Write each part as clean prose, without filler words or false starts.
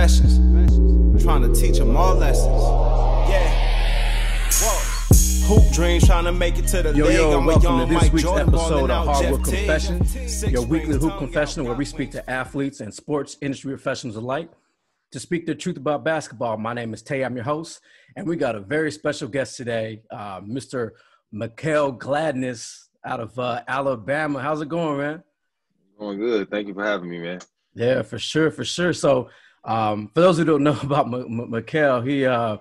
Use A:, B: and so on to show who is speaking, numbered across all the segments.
A: confessions. Trying to teach them all lessons. Yeah. Whoa. Hoop dreams, trying to make it to the league.
B: Yo,
A: I'm
B: welcome
A: a
B: to
A: young
B: this
A: Mike
B: week's
A: Jordan
B: episode of
A: balling out
B: Hardwood
A: Jeff
B: Confessions,
A: Teague.
B: your weekly hoop confessional where we speak to athletes and sports industry professionals alike to speak the truth about basketball. My name is Tay, I'm your host, and we got a very special guest today, Mr. Mickell Gladness out of Alabama. How's it going, man?
C: Going good. Thank you for having me, man.
B: Yeah, for sure. So for those who don't know about Mickell,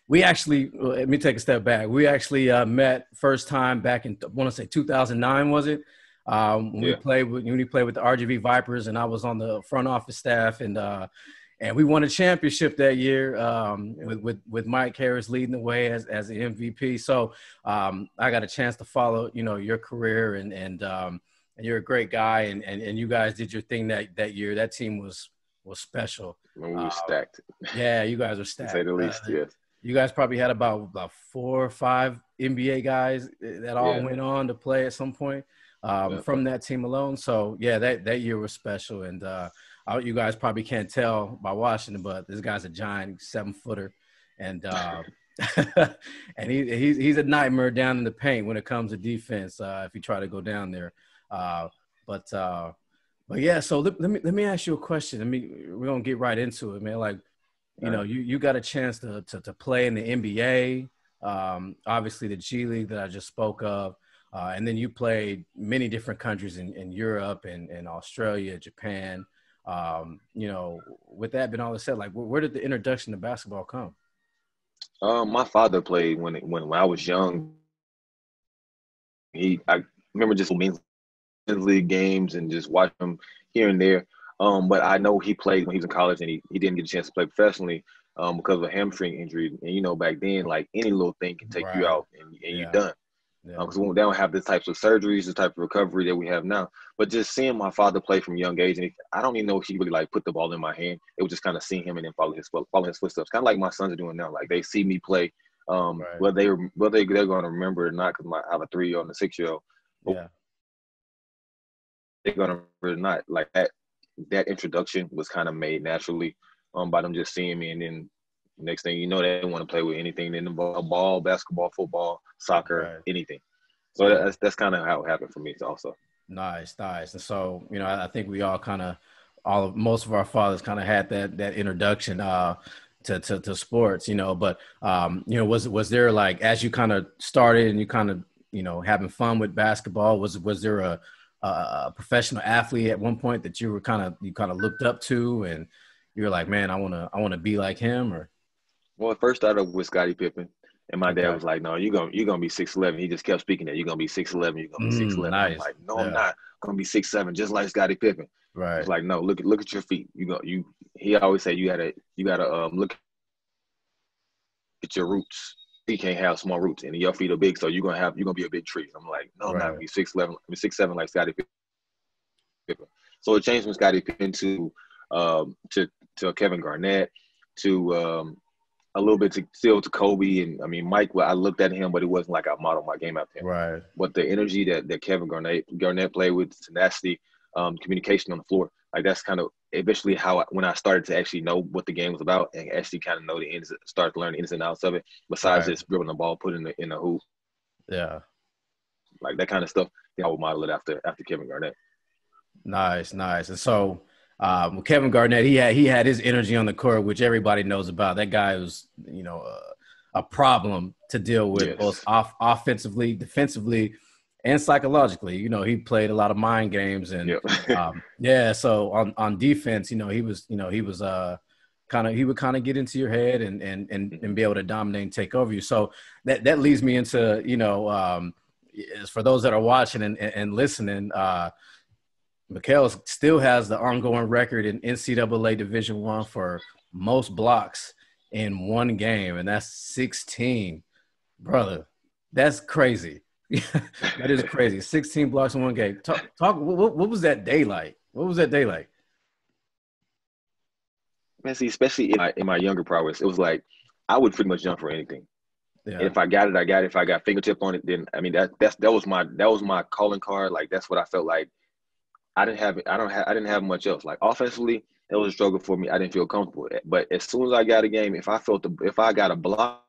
B: we actually, let me take a step back. We actually met first time back in, I want to say 2009, was it? When he played with the RGV Vipers, and I was on the front office staff, and we won a championship that year with Mike Harris leading the way as the MVP. So I got a chance to follow, your career, and you're a great guy, and you guys did your thing that year. That team was special.
C: When we were stacked.
B: Yeah, you guys were stacked.
C: To say the least, yes.
B: You guys probably had about 4 or 5 NBA guys that all went on to play at some point from that team alone. So, yeah, that year was special. And you guys probably can't tell by watching it, but this guy's a giant 7-footer. And and he's a nightmare down in the paint when it comes to defense if you try to go down there. But yeah, so let me ask you a question. We're going to get right into it, man. Like, you got a chance to play in the NBA, obviously the G League that I just spoke of, and then you played many different countries in Europe and Australia, Japan. With that being all said, like, where did the introduction to basketball come?
C: My father played when I was young. I remember just men's league games and just watching him here and there. But I know he played when he was in college, and he didn't get a chance to play professionally because of a hamstring injury. And, back then, like, any little thing can take you out and you're done. Because they don't have the types of surgeries, the type of recovery that we have now. But just seeing my father play from a young age, and I don't even know if he really, like, put the ball in my hand. It was just kind of seeing him and then following his footsteps. Kind of like my sons are doing now. Like, they see me play, whether they're going to remember it or not, because I have a 3-year-old and a 6-year-old.
B: Yeah.
C: They're going to remember it or not. Like, that introduction was kind of made naturally by them just seeing me, and then next thing you know, they want to play with anything in the ball, basketball, football, soccer, anything. So that's kind of how it happened for me also.
B: Nice. And so, I think we all most of our fathers kind of had that introduction to sports, but was there, like, as you kind of started and you kind of having fun with basketball, was there a professional athlete at one point that you kind of looked up to, and you were like, man, I want to be like him? Or?
C: Well, it first started with Scottie Pippen, and my dad was like, no, you're gonna be 6'11". He just kept speaking that you're gonna be 6'11". You're gonna be 6'11".
B: Nice.
C: I'm like, no, I'm not. I'm gonna be 6'7", just like Scottie Pippen.
B: Right.
C: It's like, no, look at your feet. He always said you gotta look at your roots. You can't have small roots, and your feet are big, so you're gonna be a big tree. I'm like, no, I'm not gonna be 6'11". I'm 6'7" like Scottie Pippen. So it changed from Scottie Pippen to Kevin Garnett, to a little bit to Kobe, and Mike. Well, I looked at him, but it wasn't like I modeled my game after him.
B: Right.
C: But the energy that Kevin Garnett played with, tenacity, communication on the floor, like, that's kind of eventually when I started to actually know what the game was about and actually kind of know start to learn the ins and outs of it. Besides just dribbling the ball, putting it in the hoop.
B: Yeah. Like
C: that kind of stuff. I would model it after Kevin Garnett.
B: Nice. And so Kevin Garnett, he had his energy on the court, which everybody knows about. That guy was, a problem to deal with, both offensively, defensively, and psychologically. He played a lot of mind games, and so on defense, he would kind of get into your head and be able to dominate and take over you. So that leads me into, for those that are watching and listening, Mickell still has the ongoing record in NCAA Division I for most blocks in one game, and that's 16. Brother, that's crazy. That is crazy. 16 blocks in one game. Talk. What was that day like?
C: Man, see, especially in my younger prowess, it was like I would pretty much jump for anything.
B: Yeah.
C: And if I got it, I got it. If I got fingertip on it, then that was my calling card. Like, that's what I felt like. I didn't have much else. Like, offensively, It was a struggle for me. I didn't feel comfortable. But as soon as I got a game, if I got a block,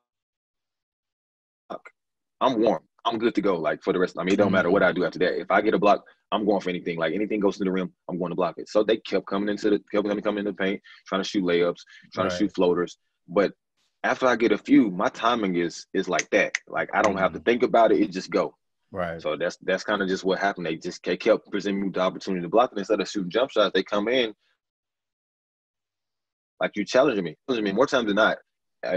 C: I'm warm. I'm good to go. Like for the rest, I mean, it don't matter what I do after that. If I get a block, I'm going for anything. Like anything goes to the rim, I'm going to block it. So they kept coming into the paint, trying to shoot layups, trying to shoot floaters. But after I get a few, my timing is like that. Like I don't have to think about it. It just go.
B: Right.
C: So that's kind of just what happened. They kept presenting me the opportunity to block, and instead of shooting jump shots, they come in like you challenging me. More times than not,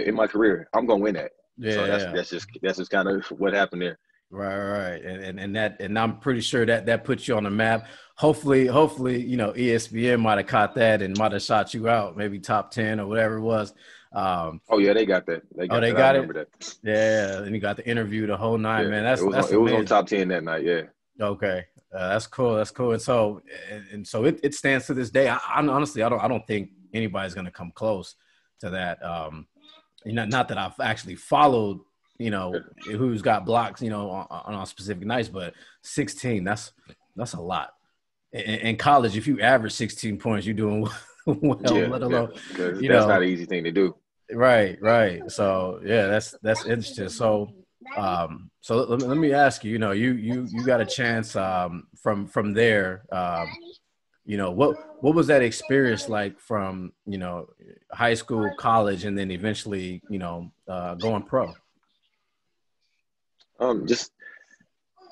C: in my career, I'm gonna win that.
B: Yeah.
C: So that's just kind of what happened there.
B: Right. And I'm pretty sure that puts you on the map. Hopefully, ESPN might have caught that and might have shot you out, maybe top 10 or whatever it was.
C: Oh yeah, they got that. They got
B: it.
C: That.
B: Yeah, and you got the interview, the whole nine, man. It was
C: on top 10 that night. Yeah.
B: Okay, that's cool. And so it stands to this day. I honestly, I don't think anybody's gonna come close to that. Not that I've actually followed, who's got blocks, on specific nights, but 16, that's a lot. In college, if you average 16 points, you're doing well, let alone,
C: because that's not an easy thing to do.
B: Right. So yeah, that's interesting. So let me ask you, you got a chance from there. What was that experience like from, high school, college, and then eventually, going pro?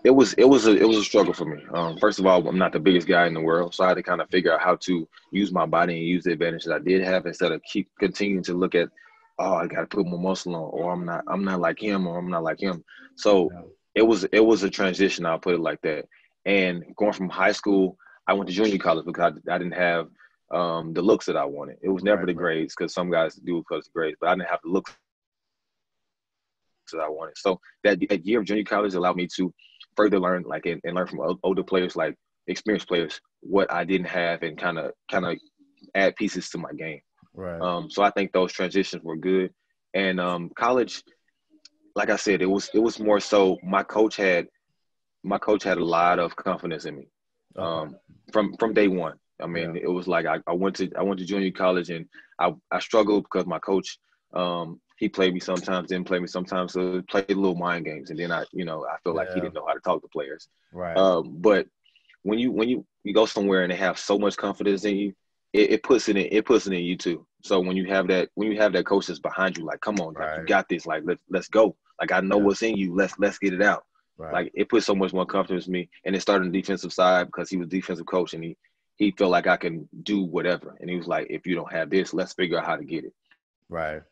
C: It was a struggle for me. First of all, I'm not the biggest guy in the world, so I had to kind of figure out how to use my body and use the advantage that I did have instead of continuing to look at, oh, I got to put more muscle on, or I'm not like him, or I'm not like him. So it was a transition. I'll put it like that. And going from high school, I went to junior college because I didn't have the looks that I wanted. It was never the grades, because some guys do because of the grades, but I didn't have the looks that I wanted. So that year of junior college allowed me to further learn, and learn from older players, like experienced players, what I didn't have, and kind of add pieces to my game.
B: Right.
C: So I think those transitions were good. And college, like I said, it was more so my coach had a lot of confidence in me. From day one. I mean, it was like I went to junior college, and I struggled because my coach, he played me sometimes, didn't play me sometimes, so he played little mind games, and then I feel like he didn't know how to talk to players.
B: Right.
C: But when you go somewhere and they have so much confidence in you, it puts it in you too. So when you have that coach that's behind you, like, come on, like, you got this, like, let's go. Like, I know what's in you. Let's get it out. Right. Like, it put so much more confidence in me. And it started on the defensive side because he was defensive coach, and he felt like I can do whatever. And he was like, if you don't have this, let's figure out how to get it.
B: Right.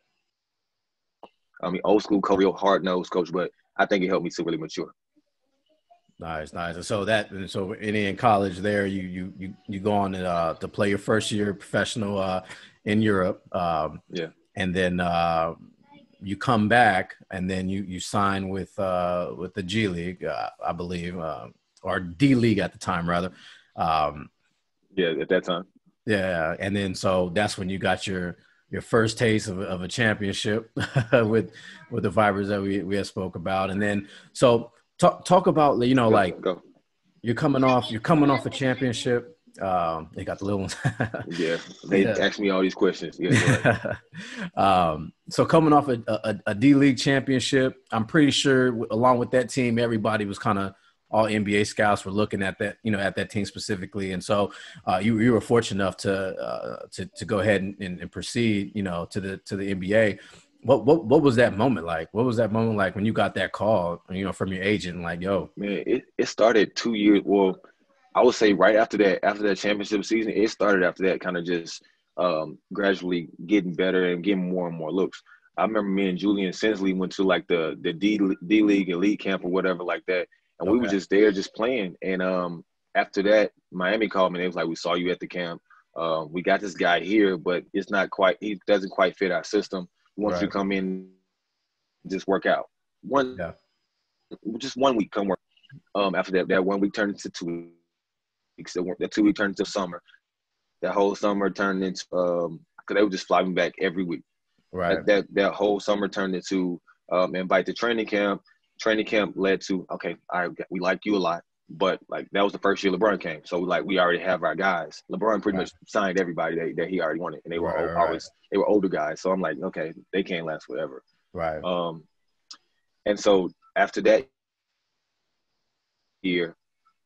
C: I mean, old school coach, real hard-nosed coach, but I think it helped me to really mature.
B: Nice. And so in college there, you go on to play your first year professional in Europe. And then you come back, and then you sign with the G League, I believe, or D League at the time, rather.
C: At that time.
B: Yeah, and then so that's when you got your first taste of a championship with the Vipers that we had spoke about. And then so talk about,
C: Go.
B: you're coming off a championship. They got the little ones.
C: Yeah, they ask me all these questions. Yeah.
B: So coming off a D League championship, I'm pretty sure along with that team, everybody was kind of, all NBA scouts were looking at that, at that team specifically. And so you were fortunate enough to go ahead and proceed, to the NBA. What was that moment like? What was that moment like when you got that call, from your agent, like, yo?
C: Man, it started 2 years. Well, I would say right after that championship season, it started after that, kind of just gradually getting better and getting more and more looks. I remember me and Julian Sensley went to like the D League elite camp or whatever like that. And we were just there just playing. And after that, Miami called me. They was like, we saw you at the camp. We got this guy here, but it's not quite – he doesn't quite fit our system. We want you to come in and just work out. Just 1 week, come work. After that 1 week turned into 2 weeks. That 2 week turned into summer. That whole summer turned into because they would just fly me back every week.
B: Right.
C: That whole summer turned into invite to training camp. Training camp led to, okay, all right, we like you a lot. But like that was the first year LeBron came, so like we already have our guys. LeBron pretty much signed everybody that he already wanted, and they were always they were older guys. So I'm like, okay, they can't last forever.
B: Right.
C: And so after that year,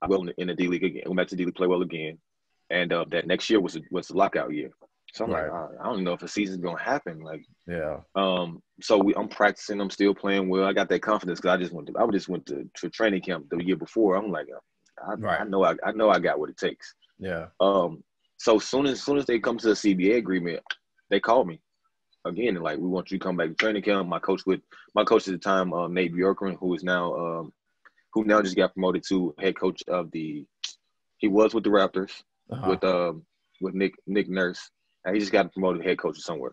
C: I went in the D League again. Went back to D League, play well again, and that next year was the lockout year. So I'm like, I don't know if a season's gonna happen. Like, so I'm practicing. I'm still playing well. I got that confidence because I just went to training camp the year before. I'm like, I know I got what it takes.
B: Yeah.
C: So soon as they come to the CBA agreement, they called me again and like, we want you to come back to training camp. My coach at the time, Nate Bjorkgren, who now just got promoted to head coach of he was with the Raptors with Nick Nurse. And he just got promoted head coach somewhere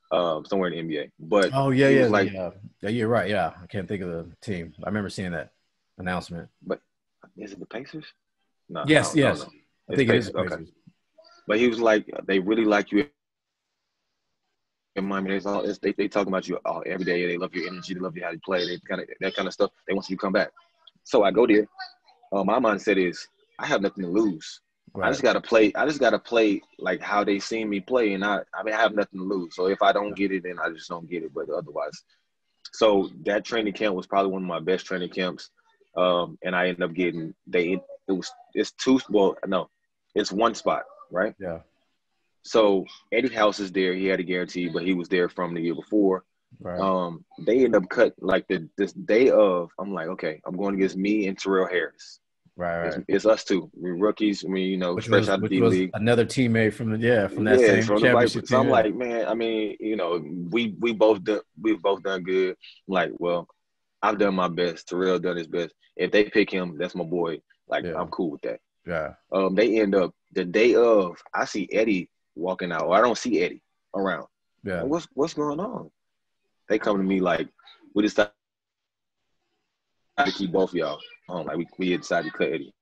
C: in the NBA. But
B: you're right. Yeah, I can't think of the team. I remember seeing that announcement.
C: But is it the Pacers? No.
B: Yes. I think it is the Pacers.
C: Okay. But he was like, they really like you in Miami. They talk about you every day. They love your energy. They love you how you play. That kind of stuff. They want you to come back. So I go there. My mindset is I have nothing to lose. Right. I just gotta play like how they seen me play, and I have nothing to lose. So if I don't get it, then I just don't get it. But otherwise, so that training camp was probably one of my best training camps. And I ended up getting it's one spot, right?
B: Yeah.
C: So Eddie House is there. He had a guarantee, but he was there from the year before.
B: Right.
C: They end up cut like this day of. I'm like, okay, I'm going against me and Terrell Harris.
B: Right.
C: It's us two. We're rookies. I mean, fresh out of the D League.
B: Another teammate from that same championship team.
C: So I'm like, man, I mean, we both done good. I'm like, well, I've done my best. Terrell done his best. If they pick him, that's my boy. Like, I'm cool with that.
B: Yeah.
C: They end up the day of. I see Eddie walking out. Or I don't see Eddie around.
B: Yeah.
C: Like, what's going on? They come to me like, we decided to keep both of y'all. Like we decided to cut Eddie.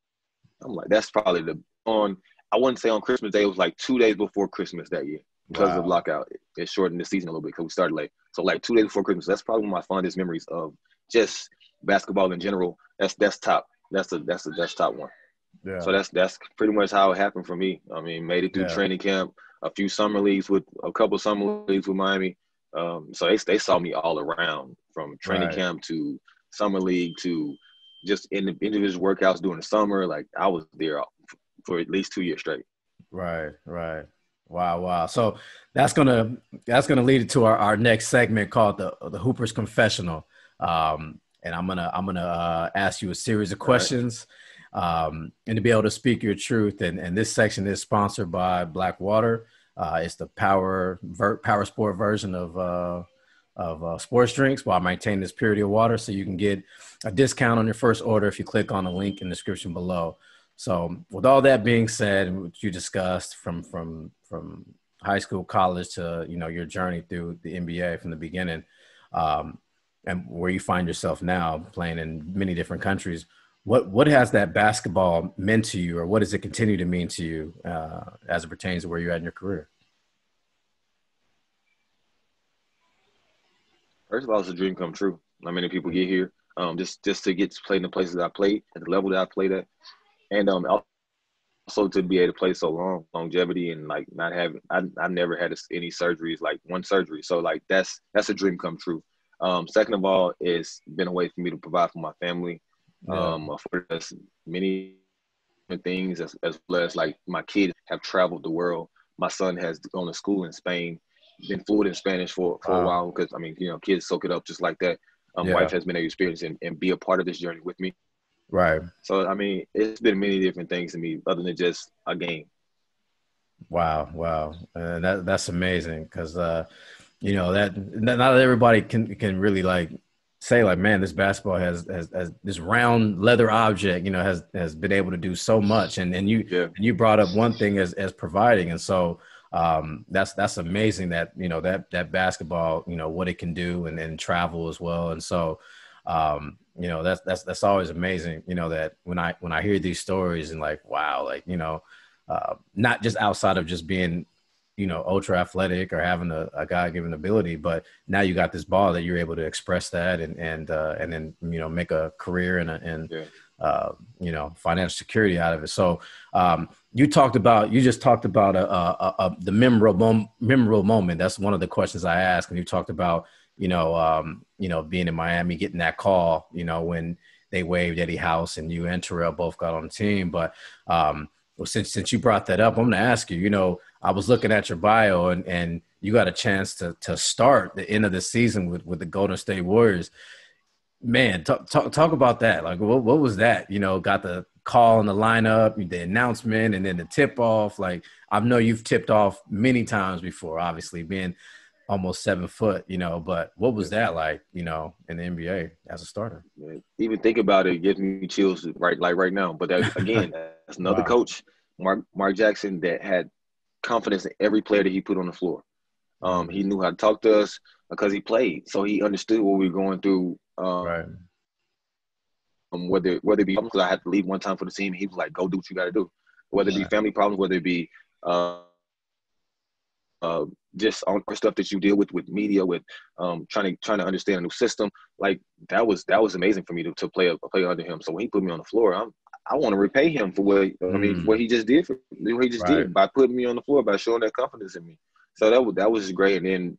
C: I'm like, that's probably I wouldn't say on Christmas Day. It was like 2 days before Christmas that year because of lockout. It shortened the season a little bit because we started late. So like 2 days before Christmas, that's probably one of my fondest memories of just basketball in general. That's top. That's top one. Yeah. So that's pretty much how it happened for me. I mean, made it through training camp, a couple summer leagues with Miami. So they saw me all around from training camp to summer league to just in the individual workouts during the summer. Like I was there for at least 2 years straight.
B: Right. Wow. So that's gonna lead it to our next segment called the Hooper's Confessional. And I'm gonna ask you a series of questions, and to be able to speak your truth. And this section is sponsored by Blackwater. It's the power sport version of sports drinks while maintaining this purity of water. So you can get a discount on your first order if you click on the link in the description below. So with all that being said, and what you discussed from high school, college to, your journey through the NBA from the beginning, and where you find yourself now playing in many different countries, what has that basketball meant to you, or what does it continue to mean to you as it pertains to where you're at in your career?
C: First of all, it's a dream come true. Not many people get here just to get to play in the places that I played, at the level that I played at. And also to be able to play so long, longevity, and like not having – I never had any surgeries, like one surgery. So, like, that's a dream come true. Second of all, it's been a way for me to provide for my family. For us many things as well as, like, my kids have traveled the world. My son has gone to school in Spain, been fluent in Spanish for a while because, I mean, kids soak it up just like that. Wife has been able to experience and be a part of this journey with me.
B: Right.
C: So, I mean, it's been many different things to me other than just a game.
B: Wow. That's amazing because, that not everybody can really, like, say, like, man, this basketball has this round leather object, has been able to do so much. And you brought up one thing as providing. And so that's amazing that, that basketball, what it can do and travel as well. And so, that's always amazing, that when I hear these stories and like, wow, like, not just outside of just being, ultra athletic or having a God-given ability, but now you got this ball that you're able to express that and then, make a career and financial security out of it. So you just talked about the memorable moment. That's one of the questions I asked. And you talked about, being in Miami, getting that call, when they waived Eddie House and you and Terrell both got on the team. But since you brought that up, I'm going to ask you, I was looking at your bio and you got a chance to start the end of the season with the Golden State Warriors. Man, talk about that. Like, what was that? Got the call in the lineup, the announcement, and then the tip off. Like, I know you've tipped off many times before, obviously being almost 7 foot, but what was that like, in the NBA as a starter?
C: Even think about it gives me chills right now. But again, that's another coach, Mark Jackson, that had confidence in every player that he put on the floor. He knew how to talk to us because he played, so he understood what we were going through. Whether it be because I had to leave one time for the team, he was like, "Go do what you got to do." Whether it be family problems, whether it be just on stuff that you deal with media, with trying to understand a new system, like that was amazing for me to play under him. So when he put me on the floor, I want to repay him for what he just did for me, what he just did by putting me on the floor, by showing that confidence in me. So that was great. And then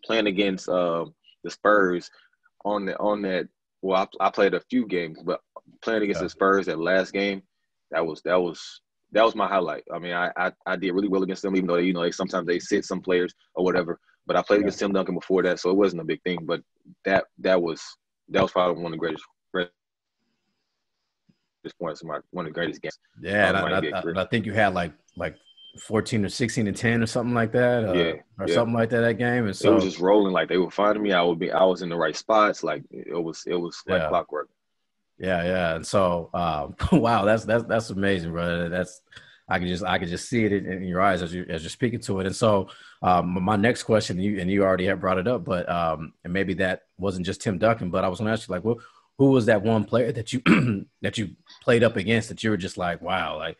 C: playing against the Spurs on that. Well, I played a few games, but playing against the Spurs that last game, that was my highlight. I mean, I did really well against them, even though they sometimes they sit some players or whatever. But I played against Tim Duncan before that, so it wasn't a big thing. But that was probably one of the greatest points, one of the greatest games.
B: Yeah, and I think you had like 14 or 16 and 10 or something like that, something like that game. And so
C: it was just rolling. Like they were finding me. I was in the right spots. Like it was like clockwork.
B: Yeah. And so, wow, that's amazing, brother. I could just see it in your eyes as you're speaking to it. And so, my next question, and you already have brought it up, but and maybe that wasn't just Tim Duncan, but I was going to ask you, like, who was that one player that you that you played up against that you were just like, wow, like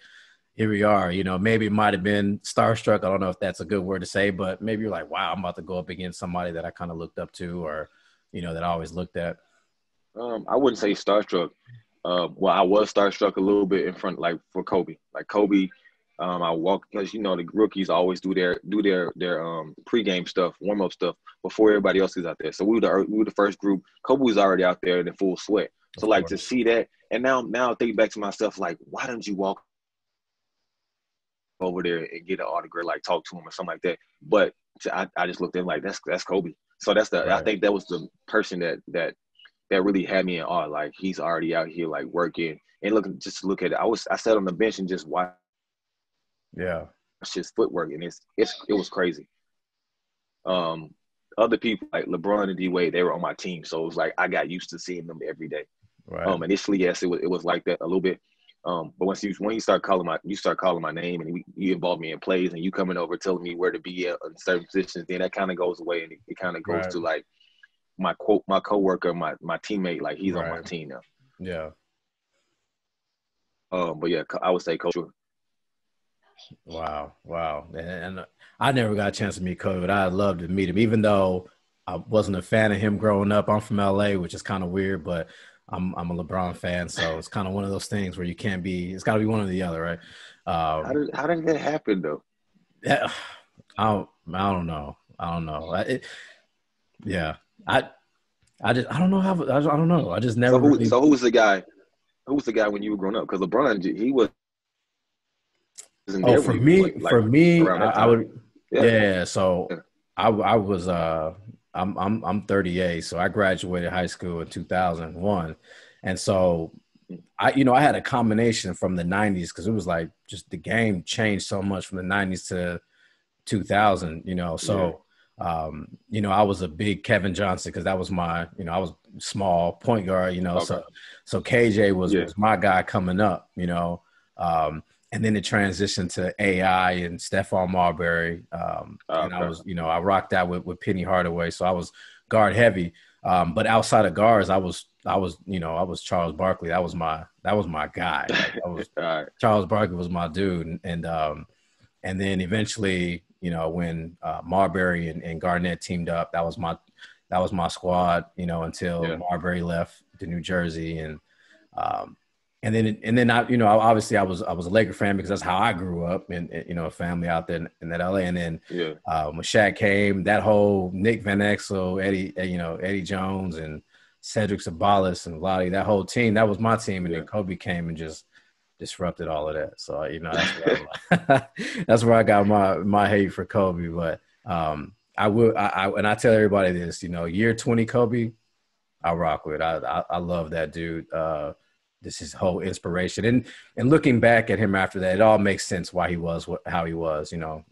B: here we are. Maybe it might have been starstruck. I don't know if that's a good word to say, but maybe you're like, wow, I'm about to go up against somebody that I kind of looked up to, or that I always looked at.
C: I wouldn't say starstruck. Well, I was starstruck a little bit in front, like for Kobe. Like Kobe, I walked because the rookies always do their pregame stuff, warm up stuff before everybody else is out there. So we were the first group. Kobe was already out there in full sweat. So like to see that, and now I think back to myself, like, why didn't you walk over there and get an autograph, like talk to him or something like that? But I just looked at him like that's Kobe. So that's I think that was the person that really had me in awe. Like he's already out here like working and look at it. I sat on the bench and just watched his footwork, and it was crazy. Other people like LeBron and D-Wade, they were on my team, so it was like I got used to seeing them every day.
B: Right.
C: Initially, yes, it was like that a little bit. But when you start calling my name, and you involve me in plays, and you coming over telling me where to be at in certain positions, then that kind of goes away, and it kind of goes to like my coworker, my teammate, like he's on my team now.
B: Yeah.
C: But yeah, I would say Coach.
B: Wow. And I never got a chance to meet Kobe, but I'd love to meet him, even though I wasn't a fan of him growing up. I'm from LA, which is kind of weird, but I'm a LeBron fan, so it's kind of one of those things where it's got to be one or the other, right?
C: How did that happen though?
B: Yeah, I don't know. I don't know how. I don't know. I just never.
C: So who was the guy? Who was the guy when you were growing up? Because LeBron, he was.
B: For me, I would. Yeah. So I was. I'm 38, so I graduated high school in 2001, and so I had a combination from the 90s because it was like just the game changed so much from the 90s to 2000. So. I was a big Kevin Johnson because that was my, I was small point guard, okay. So KJ was my guy coming up, and then it transitioned to AI and Stephon Marbury. And I was, I rocked out with Penny Hardaway. So I was guard heavy. But outside of guards, I was Charles Barkley. That was my guy. Charles Barkley was my dude. And then eventually, when Marbury and Garnett teamed up, that was my squad, until Marbury left to New Jersey. And then I, you know, obviously I was a Laker fan because that's how I grew up, and you know, a family out there in that LA. And then when Shaq came, that whole Nick Van Exel, Eddie Jones, and Cedric Sabalas and Lottie, that whole team, that was my team. And then Kobe came and just disrupted all of that. So you know, that's where that's where I got my hate for Kobe. But I tell everybody this, you know, year 20 Kobe, I rock with. I love that dude. This is whole inspiration, and looking back at him after that, it all makes sense why he was how he was. You know,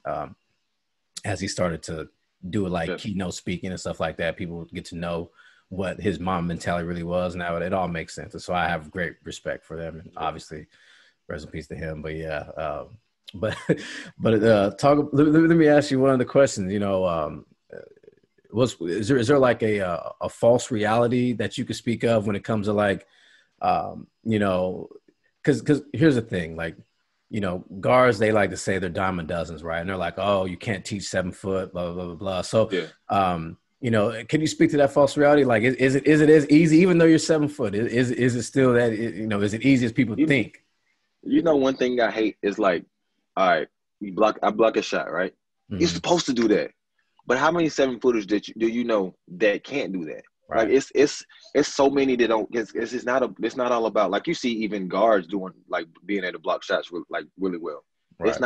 B: as he started to do it like keynote speaking and stuff like that, people get to know what his mom mentality really was. Now it all makes sense, and so I have great respect for them, and obviously, rest in peace to him. But yeah, talk. Let me ask you one of the questions. You know, is there like a false reality that you could speak of when it comes to like, you know, because here's the thing, like, you know, guards, they like to say they're dime a dozens, right? And they're like, oh, you can't teach 7 foot, blah, blah, blah, blah. So, you know, can you speak to that false reality? Like, is it as easy, even though you're 7 foot, is it still that, you know, is it easy as people think?
C: You know, one thing I hate is like, all right, I block a shot, right? Mm-hmm. You're supposed to do that. But how many 7-footers do you know that can't do that? Right. Like it's so many that don't. It's not all about, like, you see even guards doing, like, being able to block shots really well. Right. It's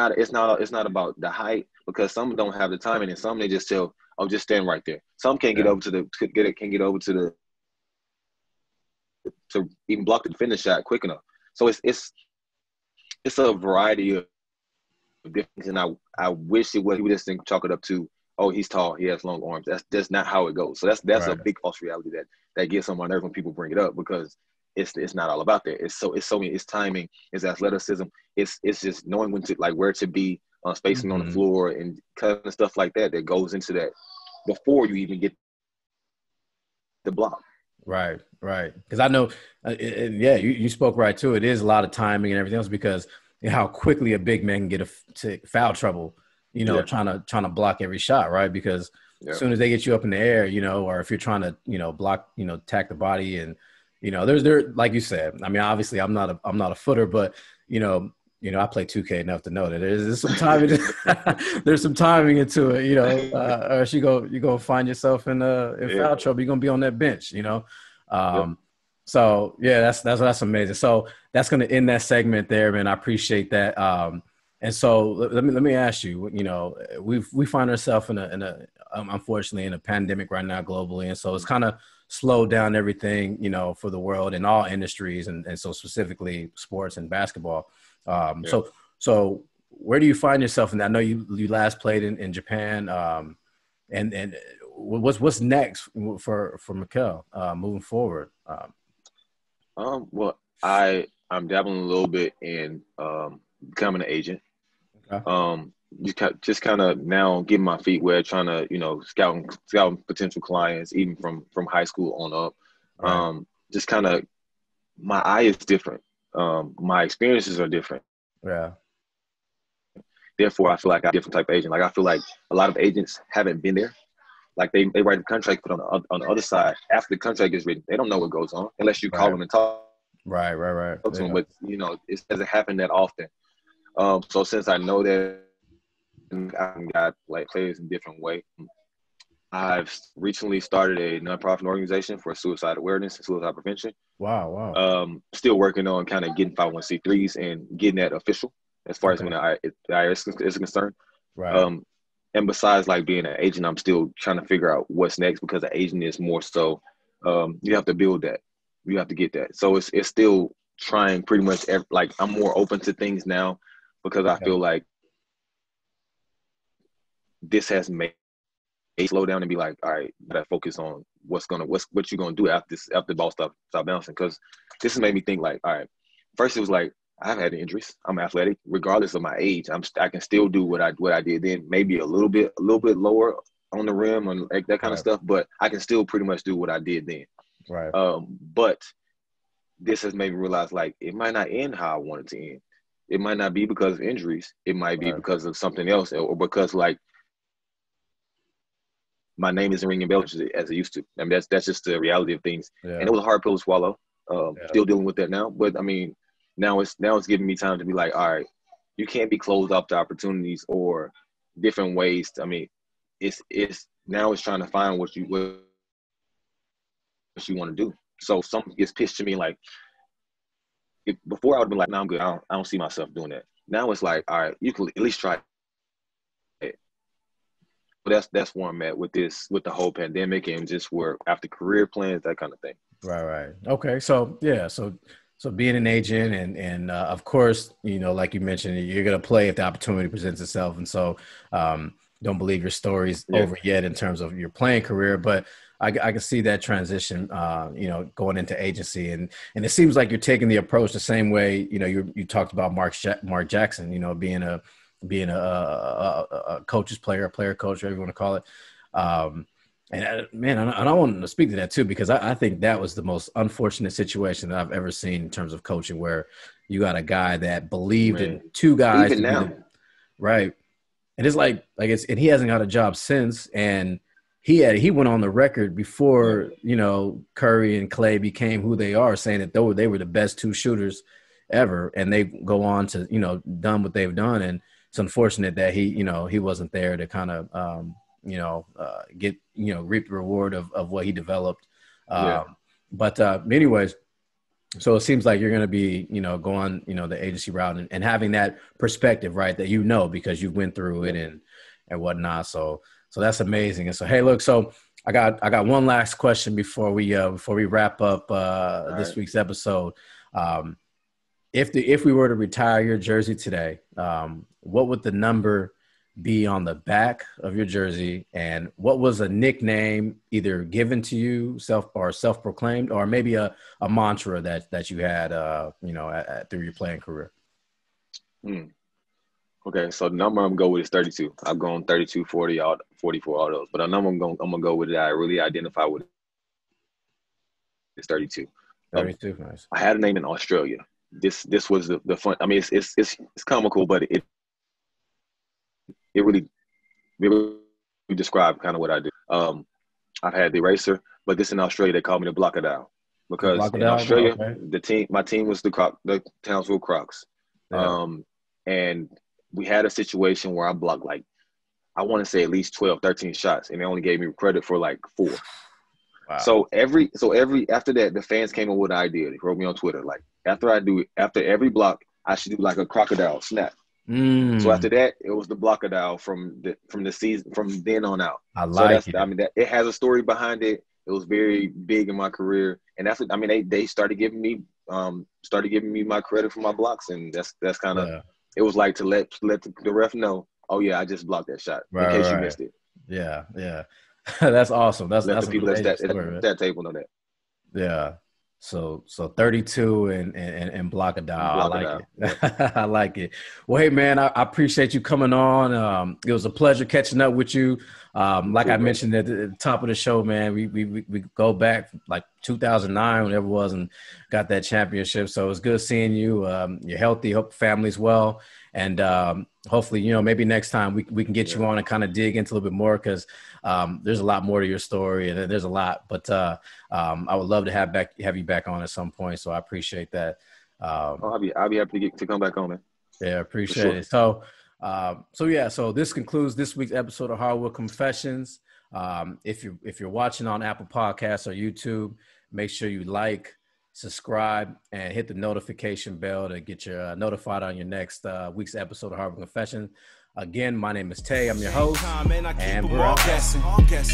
C: not about the height, because some don't have the timing, and some they just tell, oh, just stand right there. Some can't get over to even block the finish shot quick enough. So it's a variety of different things, and I wish it was, he would just chalk it up to, oh, he's tall, he has long arms. That's not how it goes. So that's right. A big false reality that gets on my nerve when people bring it up, because it's not all about that. It's so many. It's timing, it's athleticism, it's just knowing when to, like, where to be, spacing on the floor, and kind of stuff like that goes into that before you even get the block.
B: Right. Because I know, you spoke right to it. It is a lot of timing and everything else, because how quickly a big man can get to foul trouble, you know, trying to block every shot, right? Because as soon as they get you up in the air, you know, or if you're trying to, you know, block, you know, tack the body, and, you know, there, like you said, I mean, obviously I'm not a footer, but, you know, I play 2K enough to know that there's some timing. There's some timing into it, you know, or else you go find yourself in foul trouble. You're gonna be on that bench, you know. So yeah, that's amazing. So that's gonna end that segment there, man. I appreciate that. And so let me ask you, you know, we find ourselves in a unfortunately in a pandemic right now globally, and so it's kind of slowed down everything, you know, for the world in all industries, and so specifically sports and basketball. So where do you find yourself in that? I know you last played in Japan, and what's next for Mickell moving forward?
C: Well, I'm dabbling a little bit in becoming an agent. Okay. Just kind of now getting my feet wet, trying to, you know, scouting potential clients, even from high school on up. Right. Just kind of, my eye is different. My experiences are different.
B: Yeah.
C: Therefore, I feel like I'm a different type of agent. Like, I feel like a lot of agents haven't been there. Like, they write the contract, but on the other side, after the contract is written, they don't know what goes on unless you call them and talk.
B: Right.
C: To them. But, you know, it doesn't happen that often. So since I know that I've got, like, players in a different way, I've recently started a nonprofit organization for suicide awareness and suicide prevention.
B: Wow.
C: Still working on kind of getting 501c3s and getting that official as far as when the IRS is concerned.
B: Right.
C: And besides, like, being an agent, I'm still trying to figure out what's next, because the agent is more so you have to build that. You have to get that. So it's still trying pretty much like, I'm more open to things now, because I feel like this has made a slow down and be like, all right, you gotta focus on what you're gonna do after the ball stop bouncing. Because this has made me think, like, all right, first it was like, I've had injuries. I'm athletic, regardless of my age. I can still do what I did then, maybe a little bit lower on the rim and like that kind of stuff, but I can still pretty much do what I did then.
B: Right.
C: But this has made me realize, like, it might not end how I want it to end. It might not be because of injuries. It might be because of something else, or because, like, my name isn't ringing bells as it used to. I mean, that's just the reality of things. Yeah. And it was a hard pill to swallow. Still dealing with that now. But, I mean, now it's giving me time to be like, all right, you can't be closed off to opportunities or different ways. I mean, it's now it's trying to find what you want to do. So something gets pitched to me like, before I would have been like, no, I'm good. I don't see myself doing that. Now it's like, all right, you can at least try it. But that's where I'm at with the whole pandemic and just where after career plans, that kind of thing.
B: Right. Okay. So yeah. So being an agent and of course, you know, like you mentioned, you're going to play if the opportunity presents itself. And so don't believe your story's over yet in terms of your playing career, but I can see that transition, you know, going into agency. And it seems like you're taking the approach the same way, you know, you talked about Mark Jackson, you know, being a coach's player, a player coach, whatever you want to call it. And man, I want to speak to that too, because I think that was the most unfortunate situation that I've ever seen in terms of coaching, where you got a guy that believed in two guys.
C: Even now.
B: Right. And it's and he hasn't got a job since. And he went on the record before, you know, Curry and Klay became who they are, saying that they were the best two shooters ever. And they go on to, you know, done what they've done. And it's unfortunate that he wasn't there to kind of, get, you know, reap the reward of what he developed. But anyways, so it seems like you're going to be, you know, going, you know, the agency route and having that perspective, right, that, you know, because you went through it and whatnot. So that's amazing. And so, hey, look, so I got one last question before we wrap up this week's episode. If we were to retire your jersey today, what would the number be on the back of your jersey, and what was a nickname either given to you, self-proclaimed, or maybe a mantra that you had, you know, through your playing career?
C: Okay, so the number I'm going to go with is 32. I've gone 32, 40, 44, all those. But the number I'm going to go with that I really identify with is 32.
B: 32, nice.
C: I had a name in Australia. This was the fun. I mean, it's comical, but it really described kind of what I do. I've had the eraser, but this in Australia they call me the Blockadile, because in Australia my team was the Townsville Crocs, and we had a situation where I blocked like, I want to say at least 12, 13 shots, and they only gave me credit for like 4. Wow. So every after that, the fans came up with an idea. They wrote me on Twitter like, after every block, I should do like a crocodile snap. So after that, it was the Blockadile from the season, from then on out. I like it. I mean, that it has a story behind it. It was very big in my career, and that's what I mean. They started giving me my credit for my blocks, and that's kind of it was like to let the ref know, oh yeah, I just blocked that shot in case you missed it.
B: Yeah, that's awesome. That's
C: the people that table know that.
B: Yeah. So 32 and Blockadile. I like it. I like it. Well, hey man, I appreciate you coming on. It was a pleasure catching up with you. Like I mentioned at the top of the show, man, we go back like 2009, whatever it was, and got that championship. So it was good seeing you. You're healthy. Hope family's well. And hopefully, you know, maybe next time we can get you on and kind of dig into a little bit more, because there's a lot more to your story, and there's a lot. But I would love to have you back on at some point. So I appreciate that.
C: I'll be happy to come back on, man.
B: Yeah, appreciate it. So so this concludes this week's episode of Hardwood Confessions. If you're watching on Apple Podcasts or YouTube, make sure you like, subscribe, and hit the notification bell to get you notified on your next week's episode of Hardwood Confessions. Again, my name is Tay. I'm your host, and we're all guessing.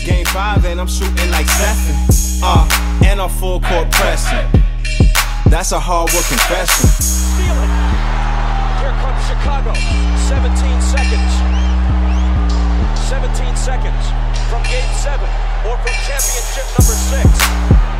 A: Game 5, and I'm shooting like Steph. And I'm full court pressing. That's a Hardwood confession.
D: Feel it. Here comes Chicago. 17 seconds. 17 seconds from Game 7 or from championship number 6.